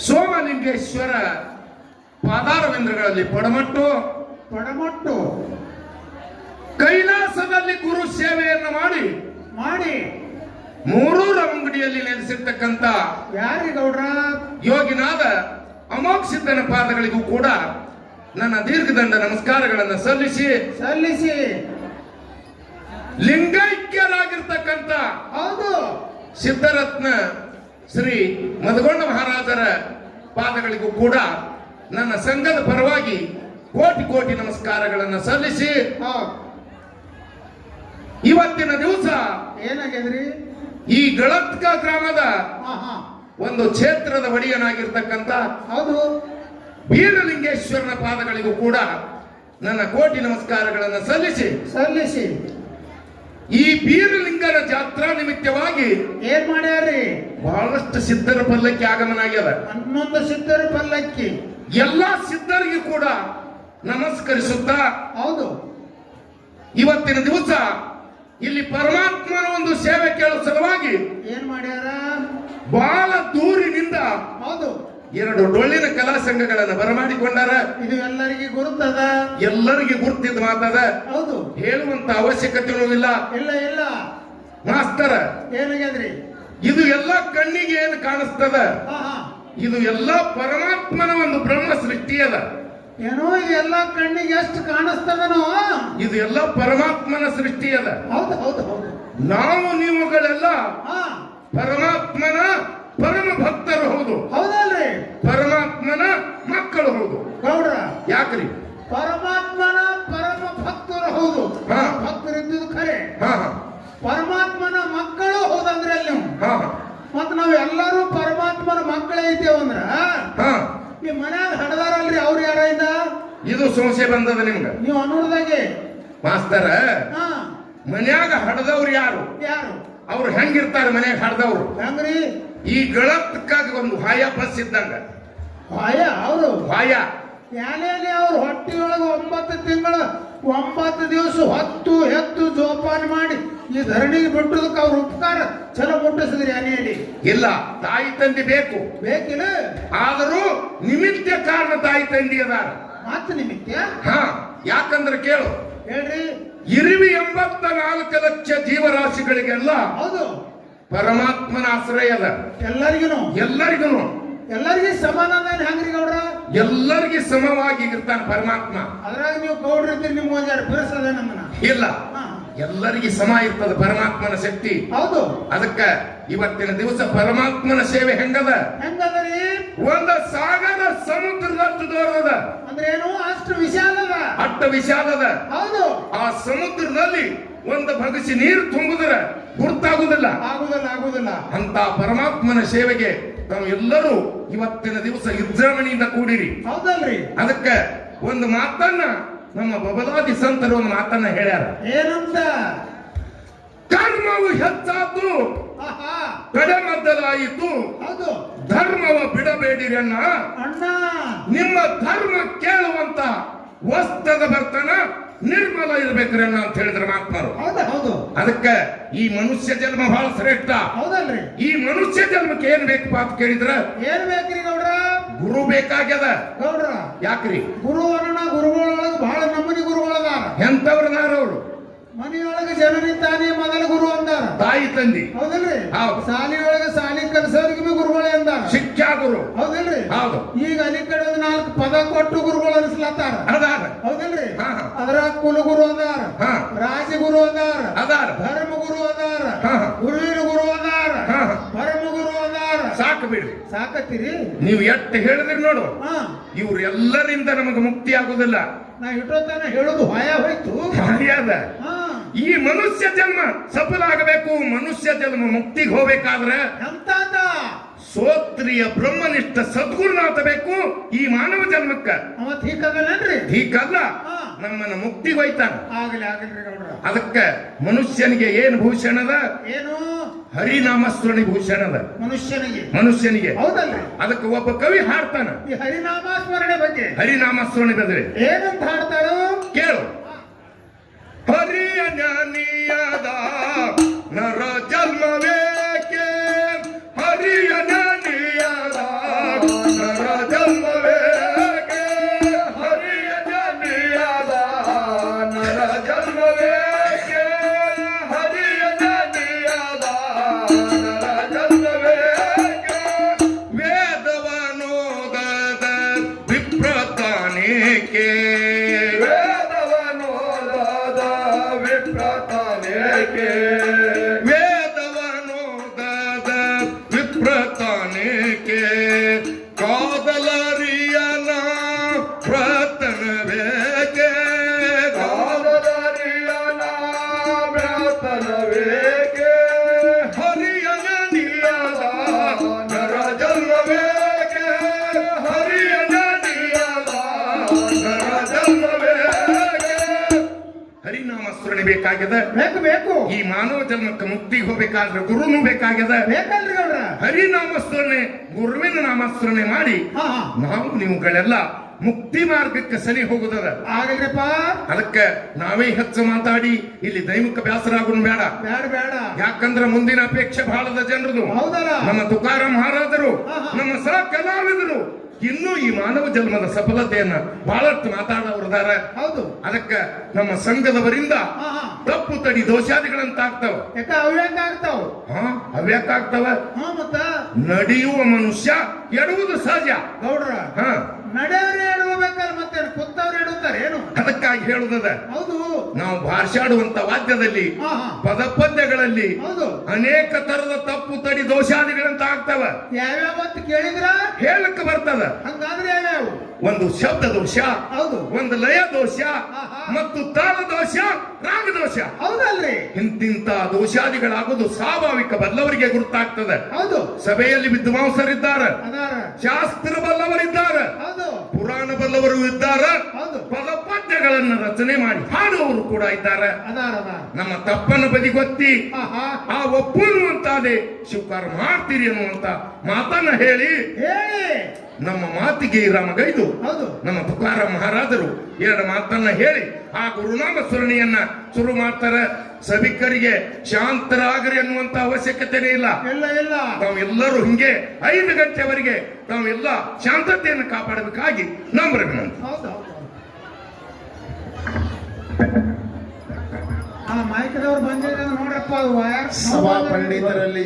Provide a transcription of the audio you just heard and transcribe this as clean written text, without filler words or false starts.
ಸೋಮಲಿಂಗೇಶ್ವರ ಪಾದಾರವಿಂದ್ರಗಳಲ್ಲಿ ಪಡಮಟ್ಟು ಕೈಲಾಸದಲ್ಲಿ ಗುರು ಸೇವೆಯನ್ನು ಮಾಡಿ ಮೂರೂರ ಅಂಗಡಿಯಲ್ಲಿ ನೆಲೆಸಿರ್ತಕ್ಕಂಥ ಯಾರಿಗೌಡ್ರ ಯೋಗಿನಾದ ಅಮೋಘ ಸಿದ್ಧನ ಪಾದಗಳಿಗೂ ಕೂಡ ನನ್ನ ದೀರ್ಘದಂಡ ನಮಸ್ಕಾರಗಳನ್ನು ಸಲ್ಲಿಸಿ ಲಿಂಗೈಕ್ಯರಾಗಿರ್ತಕ್ಕಂಥ ಹೌದು ಸಿದ್ಧರತ್ನ ಶ್ರೀ ಮದಗೊಂಡ ಮಹಾರಾಜರ ಪಾದಗಳಿಗೂ ಕೂಡ ನನ್ನ ಸಂಘದ ಪರವಾಗಿ ಕೋಟಿ ನಮಸ್ಕಾರಗಳನ್ನು ಸಲ್ಲಿಸಿ ಇವತ್ತಿನ ದಿವಸ ಏನಾಗಿದ್ರಿ ಈ ಗಳತ್ಕ ಗ್ರಾಮದ ಒಂದು ಕ್ಷೇತ್ರದ ಒಡೆಯನಾಗಿರ್ತಕ್ಕಂಥ ಹೌದು ಬೀರಲಿಂಗೇಶ್ವರನ ಪಾದಗಳಿಗೂ ಕೂಡ ನನ್ನ ಕೋಟಿ ನಮಸ್ಕಾರಗಳನ್ನು ಸಲ್ಲಿಸಿ ಈ ಬೀರಲಿಂಗನ ಜಾತ್ರಾ ನಿಮಿತ್ತವಾಗಿ ಏನ್ ಮಾಡ್ಯಾರಿ ಬಹಳಷ್ಟು ಸಿದ್ಧರ ಪಲ್ಲಕ್ಕಿ ಆಗಮನ ಆಗ್ಯದ. 11 ಸಿದ್ಧರ ಪಲ್ಲಕ್ಕಿ ಎಲ್ಲಾ ಸಿದ್ಧರಿಗೂ ಕೂಡ ನಮಸ್ಕರಿಸುತ್ತಾ ಹೌದು ಇವತ್ತಿನ ದಿವಸ ಇಲ್ಲಿ ಪರಮಾತ್ಮನ ಒಂದು ಸೇವೆ ಕೇಳುವ ಸಲುವಾಗಿ ಏನ್ ಮಾಡ್ಯಾರ ಬಹಳ ದೂರಿನಿಂದ ಹೌದು 2 ಡೊಳ್ಳಿನ ಕಲಾ ಸಂಘಗಳನ್ನು ಬರಮಾಡಿಕೊಂಡಾರ. ಇದು ಎಲ್ಲರಿಗೆ ಗುರುತದ, ಎಲ್ಲರಿಗೆ ಗುರುತಿದ್ದ ಮಾತದ, ಹೌದು ಹೇಳುವಂತ ಅವಶ್ಯಕತೆಯೂ ಇಲ್ಲ. ಇಲ್ಲ ಮಾಸ್ತರ ಏನಾಗ್ಯದ್ರಿ ಇದು ಎಲ್ಲ ಕಣ್ಣಿಗೆ ಏನು ಕಾಣಿಸ್ತದ, ಇದು ಎಲ್ಲ ಪರಮಾತ್ಮನ ಒಂದು ಬ್ರಹ್ಮ ಸೃಷ್ಟಿ ಅದ. ಏನೋ ಎಲ್ಲ ಕಣ್ಣಿಗೆ ಎಷ್ಟು ಕಾಣಿಸ್ತದನೋ ಇದು ಎಲ್ಲ ಪರಮಾತ್ಮನ ಸೃಷ್ಟಿ ಅದ. ಹೌದು ನಾವು ನೀವುಗಳೆಲ್ಲ ಪರಮಾತ್ಮನ ಪರಮ ಭಕ್ತರು ಹೌದು. ಹೌದಲ್ರಿ, ಪರಮಾತ್ಮನ ಮಕ್ಕಳು ಹೌದು. ಗೌಡ್ರ ಯಾಕ್ರಿ ಪರಮಾತ್ಮನ ಪರಮ ಭಕ್ತರು ಹೌದು. ಭಕ್ತರಿದ್ದು ಖರೆ, ಪರಮಾತ್ಮನ ಮಕ್ಕಳು ಹೌದಂದ್ರೆ ಅಲ್ಲಿ ನೀವು ಮತ್ ನಾವ್ ಎಲ್ಲರೂ ಪರಮಾತ್ಮನ ಮಕ್ಕಳೇ ಐತೇವಂದ್ರ ಈ ಮನ್ಯಾಗ ಹಡದಾರಲ್ರಿ ಅವ್ರು ಯಾರಿಂದ ಇದು ಸಮಸ್ಯೆ ಬಂದದ ನಿಮ್ಗ. ನೀವು ಅನ್ನೋದಾಗೆ ಮಾಸ್ತರ ಮನ್ಯಾಗ ಹಡದವ್ರು ಯಾರು ಅವ್ರು ಹೆಂಗಿರ್ತಾರೆ? ಮನ್ಯಾಗ ಹಡದವ್ರು ಹೆಂಗ್ರಿ? ಈ ಗಳತ್ಕಾಗ ಒಂದು ಹಾಯ ಬಸ್ ಇದ್ದಂಗ. ಅವರು ಹಾಯ ಯಾನೇಲಿ ಅವ್ರ ಹೊಟ್ಟಿಯೊಳಗ 9 ತಿಂಗಳು 9 ದಿವಸ ಹೆತ್ತು ಜೋಪಾನ ಮಾಡಿ ಈ ಧರಣಿಗೆ ಬಿಟ್ಟದಕ್ಕೆ ಅವ್ರ ಉಪಕಾರ ಚಲೋ ಮುಟ್ಟಿಸಿದ್ರಿ. ಯಾನೇಲಿ ಇಲ್ಲ, ತಾಯಿ ತಂದೆ ಬೇಕಿಲ್ಲ, ಆದರೂ ನಿಮಿತ್ತ ಕಾರಣ ತಾಯಿ ತಂದೆ ಅದಾರ. ಮಾತು ನಿಮಿತ್ತ ಯಾಕಂದ್ರೆ ಕೇಳು ಹೇಳ್ರಿ, 84 ಲಕ್ಷ ಜೀವರಾಶಿಗಳಿಗೆಲ್ಲ ಹೌದು ಪರಮಾತ್ಮನ ಆಶ್ರಯ ಅದ. ಎಲ್ಲರಿಗೂ ಸಮಾನ ಹೆಂಗ್ರಿ ಗೌಡ್ರ? ಎಲ್ಲರಿಗೆ ಸಮವಾಗಿ ಇರ್ತಾನೆ ಪರಮಾತ್ಮ. ಅದ್ರಾಗ ನೀವು ಗೌಡ್ರ ಇದ್ರಿ, ನಿಮ್ಗೆ ಒಂದಾರು ಬಿಡಿಸದ ನಮ್ಮನ್ನ ಇಲ್ಲ, ಎಲ್ಲರಿಗೆ ಸಮ ಇರ್ತದ ಪರಮಾತ್ಮನ ಶಕ್ತಿ. ಹೌದು, ಅದಕ್ಕ ಇವತ್ತಿನ ದಿವಸ ಪರಮಾತ್ಮನ ಸೇವೆ ಹೆಂಗದರಿ? ಒಂದು ಸಾಗರ ಸಮುದ್ರದಷ್ಟು ದೊಡ್ಡದ. ಅಂದ್ರೆ ಏನು? ಅಷ್ಟು ವಿಶಾಲದ. ಹೌದು, ಆ ಸಮುದ್ರದಲ್ಲಿ ಒಂದು ಭಗಸಿ ನೀರು ತುಂಬಿದ್ರೆ ಗುರ್ತಾಗುದಿಲ್ಲ. ಆಗುದಿಲ್ಲ. ಅಂತ ಪರಮಾತ್ಮನ ಸೇವೆಗೆ ನಾವು ಎಲ್ಲರೂ ಇವತ್ತಿನ ದಿವಸ ವಿಜೃಂಭಣೆಯಿಂದ ಕೂಡಿರಿ. ಹೌದಲ್ರಿ? ಅದಕ್ಕೆ ಒಂದು ಮಾತನ್ನ ನಮ್ಮ ಬಬಲಾದಿ ಸಂತರು ಒಂದು ಮಾತನ್ನ ಹೇಳ್ಯಾರ. ಏನಂತ? ಕರ್ಮವು ಹೆಚ್ಚಾತು ಕಡೆಮದ್ದಲಾಯಿತು, ಧರ್ಮವ ಬಿಡಬೇಡಿರಿ ಅಣ್ಣ. ನಿಮ್ಮ ಧರ್ಮ ಕೇಳುವಂತ ವಸ್ತ್ರದ ಬರ್ತನ ನಿರ್ಮಲ ಇರ್ಬೇಕ್ರಿ ಅಣ್ಣ ಅಂತ ಹೇಳಿದ್ರ ಮಹಾತ್ಮರು. ಹೌದು, ಅದಕ್ಕೆ ಈ ಮನುಷ್ಯ ಜನ್ಮ ಬಹಳ ಶ್ರೇಷ್ಠ. ಹೌದಲ್ರಿ? ಈ ಮನುಷ್ಯ ಜನ್ಮಕ್ಕೆ ಏನ್ ಬೇಕಪ್ಪ ಅಂತ ಕೇಳಿದ್ರ ಏನ್ ಬೇಕ್ರಿ ಗೌಡ್ರ? ಗುರು ಬೇಕಾಗ್ಯದ. ಗೌಡ್ರ ಯಾಕ್ರಿ? ಗುರುಗಳೊಳಗ ಬಹಳ ನಮೂನಿ ಗುರುಗಳದಾರ. ಎಂತವ್ರದಾರ ಅವರು? ಮನೆಯೊಳಗೆ ಜನನಿದ್ದಾನೆ ಮೊದಲ ಗುರು ಅಂದಾರ, ತಾಯಿ ತಂದಿ. ಹೌದಲ್ರಿ? ಸಾಲಿಯೊಳಗ ಸಾಲಿ ಕಲಿಸೋರಿಗೆ ಗುರುಗಳೇ ಅಂದಾರ, ಶಿಕ್ಷಾ ಗುರು. ಹೌದಲ್ರಿ? ಹೌದು. ಈಗ ಅಲ್ಲಿ ಕಡೆ 4 ಪದ ಕೊಟ್ಟು ಗುರುಗಳು ಅನಿಸ್ಲತ್ತಾರ. ಹೌದಲ್ರಿ? ಅದರ ಕುಲಗುರು ಅದಾರ, ರಾಜಗುರು ಅದಾರ, ಧರ್ಮಗುರು ಅದಾರ, ಗುರುವಿನ ಗುರು ಅದಾರ, ಪರಮಗುರು ಅದಾರ. ಸಾಕು ಬಿಡ್ರಿ, ಸಾಕತ್ತೀರಿ ನೀವು ಎಷ್ಟು ಹೇಳಿದ್ರಿ ನೋಡು. ಇವ್ರು ಎಲ್ಲರಿಂದ ನಮಗೆ ಮುಕ್ತಿ ಆಗುದಿಲ್ಲ. ನಾ ಇಟ್ಟೋತಾನ ಹೇಳೋದು ಹೊಯ ಹೋಯ್ತು. ಈ ಮನುಷ್ಯ ಜನ್ಮ ಸಫಲ ಆಗಬೇಕು, ಮನುಷ್ಯ ಜನ್ಮ ಮುಕ್ತಿಗೆ ಹೋಗ್ಬೇಕಾದ್ರೆ ಸೋತ್ರಿಯ ಬ್ರಹ್ಮನಿಷ್ಠ ಸದ್ಗುರುನಾಥ ಬೇಕು. ಈ ಮಾನವ ಜನ್ಮಕ್ಕ ಹೀಗಲ್ಲ, ನಮ್ಮನ್ನ ಮುಕ್ತಿಗೆ ಹೋಯ್ತಾನ. ಅದಕ್ಕೆ ಮನುಷ್ಯನಿಗೆ ಏನು ಭೂಷಣದ? ಏನು? ಹರಿನಾಮಸ್ಮರಣೆ ಭೂಷಣದ ಮನುಷ್ಯನಿಗೆ. ಹೌದಲ್ರಿ? ಅದಕ್ಕೆ ಒಬ್ಬ ಕವಿ ಹಾಡ್ತಾನ ಈ ಹರಿನಾಮಸ್ಮರಣೆ ಬಗ್ಗೆ ಏನಂತ ಹಾಡ್ತಾರೋ ಕೇಳು. ಹರಿಯ ಜ್ಞಾನಿಯಾದ ನರ ಜನ್ಮವೇಕೆ, ಹರಿಯ ಜ್ಞಾನಿ ಗುರುನಾಮಸ್ಮರಣೆ ಬೇಕಾಗ್ಯದ. ಬೇಕು ಬೇಕು ಈ ಮಾನವ ಜನ್ಮಕ್ಕೆ ಮುಕ್ತಿಗೆ ಹೋಗ್ಬೇಕಾದ್ರೆ ಗುರುನು ಬೇಕಾಗ್ಯದ. ಬೇಕಲ್ರಿ ಗೌಡ್ರ. ಹರಿನಾಮಸ್ಮರಣೆ ಗುರುವಿನ ನಾಮಸ್ಮರಣೆ ಮಾಡಿ ಹಾ ಹಾ ನಾವು ನೀವುಗಳೆಲ್ಲ ಮುಕ್ತಿ ಮಾರ್ಗಕ್ಕೆ ಸರಿ ಹೋಗುದದ. ಆಗಲ್ರಿಪ್ಪ. ಅದಕ್ಕೆ ನಾವೇ ಹೆಚ್ಚು ಮಾತಾಡಿ ಇಲ್ಲಿ ದೈವಿಕ ಬೇಸರಾಗುನ್ ಬೇಡ. ಬೇಡ ಬೇಡ. ಯಾಕಂದ್ರೆ ಮುಂದಿನ ಅಪೇಕ್ಷೆ ಬಹಳದ ಜನರದು. ಹೌದಲ್ಲ. ನಮ್ಮ ತುಕಾರಾಮ್ ಮಹಾರಾಜರು, ಹಾ, ಹಾ. ನಮ್ಮ ಸಹ ಕಲಾವಿದರು ಇನ್ನೂ ಈ ಮಾನವ ಜನ್ಮದ ಸಫಲತೆಯನ್ನ ಬಹಳಷ್ಟು ಮಾತಾಡೋರಿದಾರ. ಹೌದು. ಅದಕ್ಕೆ ನಮ್ಮ ಸಂಘದವರಿಂದ ಹಾ ಹಾ ತಪ್ಪು ತಡಿ ದೋಷಾದಿಗಳಂತ ಆಗ್ತಾವ. ಯಾಕ ಅವ್ಯಾಕ ಆಗ್ತಾವ? ಅವ್ಯಾಕ ಆಗ್ತಾವ? ಹಾ ಮತ್ತ ನಡೆಯುವ ಮನುಷ್ಯ ಎಡುವುದು ಸಹಜ ಗೌಡ್ರ. ಹ ನಡೆಯವ್ರೆ ಎಡಬೇಕಲ್ಲ, ಮತ್ತೆ ಕುತ್ತವ್ರು ಎಡುತ್ತಾರೆ ಏನು? ಅದಕ್ಕಾಗಿ ಹೇಳುದದ ಹೌದು. ನಾವು ಭಾಷಾಡುವಂತ ವಾದ್ಯದಲ್ಲಿ ಹಾ ಹಾ ಪದಪದ್ಯಗಳಲ್ಲಿ ಹೌದು. ಅನೇಕ ತರದ ತಪ್ಪು ತಡಿ ದೋಷಾದಿಗಳಂತ ಆಗ್ತಾವ. ಯಾವ್ಯಾವತ್ತು ಕೇಳಿದ್ರ ಹೇಳಕ್ಕೆ ಬರ್ತದ. ಹಂಗಾದ್ರೆ ಯಾವ್ಯಾವು? ಒಂದು ಶಬ್ದ ದೋಷ, ಹೌದು. ಒಂದು ಲಯ ದೋಷ ಆಹಾ. ಮತ್ತು ತಾಳ ದೋಷ, ರಾಗ ದೋಷ. ಹೌದಲ್ರಿ. ಇಂತಿಂತ ದೋಷಾದಿಗಳಾಗುವುದು ಸ್ವಾಭಾವಿಕ ಬಲ್ಲವರಿಗೆ ಗುರುತಾಗ್ತದೆ. ಹೌದು. ಸಭೆಯಲ್ಲಿ ವಿದ್ವಾಂಸರಿದ್ದಾರೆ, ಅದಾರ. ಶಾಸ್ತ್ರ ಬಲ್ಲವರಿದ್ದಾರೆ, ಹೌದು. ಪುರಾಣ ಬಲ್ಲವರು ಇದ್ದಾರೆ, ಹೌದು. ಪದಪದ್ಯಗಳನ್ನು ರಚನೆ ಮಾಡಿ ಹಾಡುವವರು ಕೂಡ ಇದ್ದಾರೆ. ಅದಾರ ಅದಾರ. ನಮ್ಮ ತಪ್ಪನ್ನು ಬದಿಗೊತ್ತಿ ಆಹಾ ಆ ಒಪ್ಪುವಂತಾದೆ ಸ್ವೀಕಾರ ಮಾಡ್ತೀರಿ ಅನ್ನುವಂತ ಮಾತನ್ನ ಹೇಳಿ ಹೇಳಿ ನಮ್ಮ ಮಾತಿಗೆ ರಾಮಗೈದು ಹೌದು. ನಮ್ಮ ತುಕಾರಾಮ್ ಮಹಾರಾಜರು ಎರಡು ಮಾತನ್ನ ಹೇಳಿ ಆ ಗುರುನಾಮ ಸ್ಮರಣೆಯನ್ನ ಶುರು ಮಾಡ್ತಾರೆ. ಸಭಿಕರಿಗೆ ಶಾಂತರಾಗರಿ ಅನ್ನುವಂತ ಅವಶ್ಯಕತೆನೇ ಇಲ್ಲ. ಇಲ್ಲ ಇಲ್ಲ. ತಾವೆಲ್ಲರೂ ಹಿಂಗೆ 5 ಗಂಟೆವರೆಗೆ ತಾವೆಲ್ಲ ಶಾಂತತೆಯನ್ನು ಕಾಪಾಡಬೇಕಾಗಿ ನಮ್ಮ ವಿನಂತಿ. ಹೌದು ಹೌದು. ಆ ಮೈಕದವ್ರು ಬಂದಿದ್ರೆ ನೋಡ್ರಪ್ಪ, ಅದು ವಯರ್ ಸಭಾ ಪಂಡಿತರಲ್ಲಿ